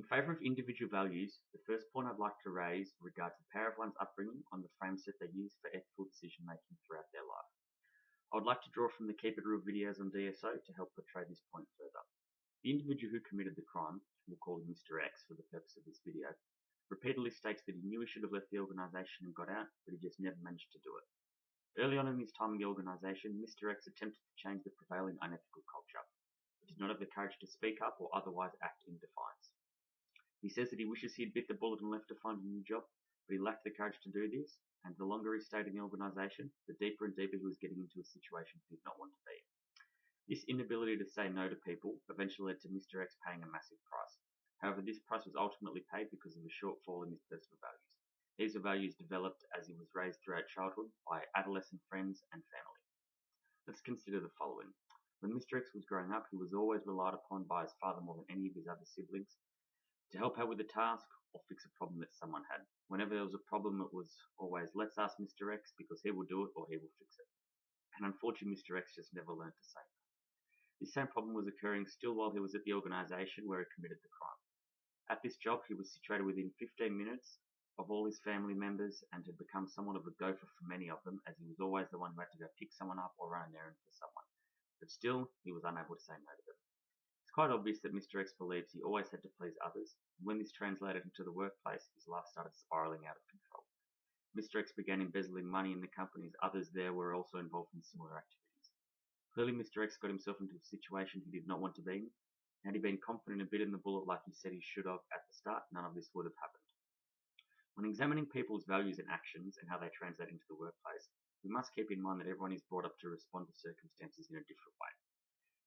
In favour of individual values, the first point I'd like to raise regards the power of one's upbringing on the frame set they use for ethical decision making throughout their life. I would like to draw from the Keep It Real videos on DSO to help portray this point further. The individual who committed the crime, we'll call him Mr. X for the purpose of this video, repeatedly states that he knew he should have left the organisation and got out, but he just never managed to do it. Early on in his time in the organisation, Mr. X attempted to change the prevailing unethical culture, but did not have the courage to speak up or otherwise act in defiance. He says that he wishes he had bit the bullet and left to find a new job, but he lacked the courage to do this, and the longer he stayed in the organisation, the deeper and deeper he was getting into a situation he did not want to be in. This inability to say no to people eventually led to Mr. X paying a massive price. However, this price was ultimately paid because of a shortfall in his personal values. These were values developed as he was raised throughout childhood by adolescent friends and family. Let's consider the following. When Mr. X was growing up, he was always relied upon by his father more than any of his other siblings to help out with a task or fix a problem that someone had. Whenever there was a problem, it was always, let's ask Mr. X because he will do it or he will fix it. And unfortunately, Mr. X just never learned to say no. This same problem was occurring still while he was at the organisation where he committed the crime. At this job, he was situated within 15 minutes of all his family members and had become somewhat of a gopher for many of them, as he was always the one who had to go pick someone up or run an errand for someone. But still, he was unable to say no to them. It's quite obvious that Mr. X believes he always had to please others, and when this translated into the workplace, his life started spiralling out of control. Mr. X began embezzling money in the companies others there were also involved in similar activities. Clearly, Mr. X got himself into a situation he did not want to be in. Had he been confident and bitten the bullet like he said he should have at the start, none of this would have happened. When examining people's values and actions and how they translate into the workplace, we must keep in mind that everyone is brought up to respond to circumstances in a different way.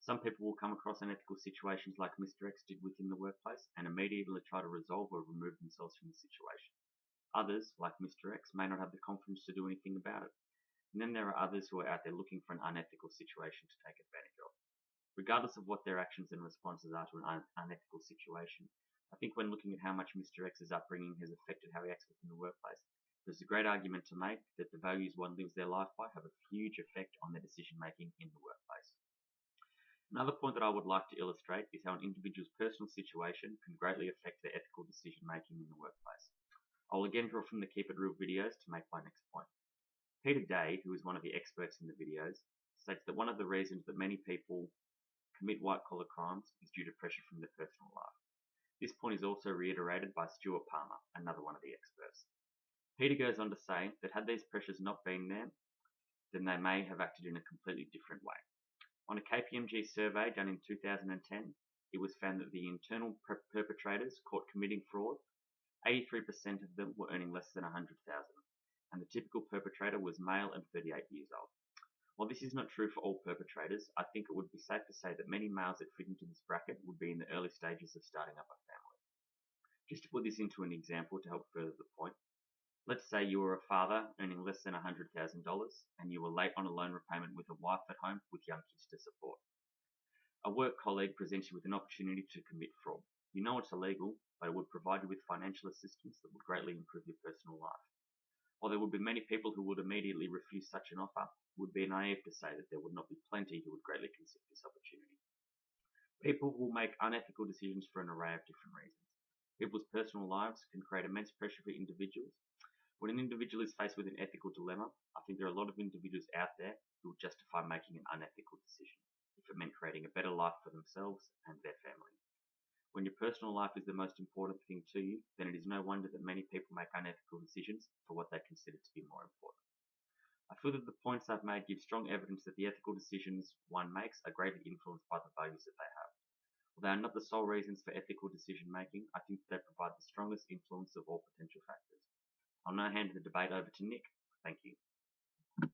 Some people will come across unethical situations like Mr. X did within the workplace and immediately try to resolve or remove themselves from the situation. Others, like Mr. X, may not have the confidence to do anything about it. And then there are others who are out there looking for an unethical situation to take advantage of. Regardless of what their actions and responses are to an unethical situation, I think when looking at how much Mr. X's upbringing has affected how he acts within the workplace, there's a great argument to make that the values one lives their life by have a huge effect on their decision making in the workplace. Another point that I would like to illustrate is how an individual's personal situation can greatly affect their ethical decision making in the workplace. I will again draw from the Keep It Real videos to make my next point. Peter Day, who is one of the experts in the videos, states that one of the reasons that many people commit white-collar crimes is due to pressure from their personal life. This point is also reiterated by Stuart Palmer, another one of the experts. Peter goes on to say that had these pressures not been there, then they may have acted in a completely different way. On a KPMG survey done in 2010, it was found that the internal perpetrators caught committing fraud, 83% of them were earning less than $100,000, and the typical perpetrator was male and 38 years old. While this is not true for all perpetrators, I think it would be safe to say that many males that fit into this bracket would be in the early stages of starting up a family. Just to put this into an example to help further the point, let's say you were a father earning less than $100,000 and you were late on a loan repayment with a wife at home with young kids to support. A work colleague presents you with an opportunity to commit fraud. You know it's illegal, but it would provide you with financial assistance that would greatly improve your personal life. While there would be many people who would immediately refuse such an offer, it would be naive to say that there would not be plenty who would greatly consider this opportunity. People will make unethical decisions for an array of different reasons. People's personal lives can create immense pressure for individuals. When an individual is faced with an ethical dilemma, I think there are a lot of individuals out there who will justify making an unethical decision if it meant creating a better life for themselves and their family. When your personal life is the most important thing to you, then it is no wonder that many people make unethical decisions for what they consider to be more important. I feel that the points I've made give strong evidence that the ethical decisions one makes are greatly influenced by the values that they have. While they are not the sole reasons for ethical decision making, I think they provide the strongest influence of all potential factors. I'll now hand the debate over to Nick. Thank you.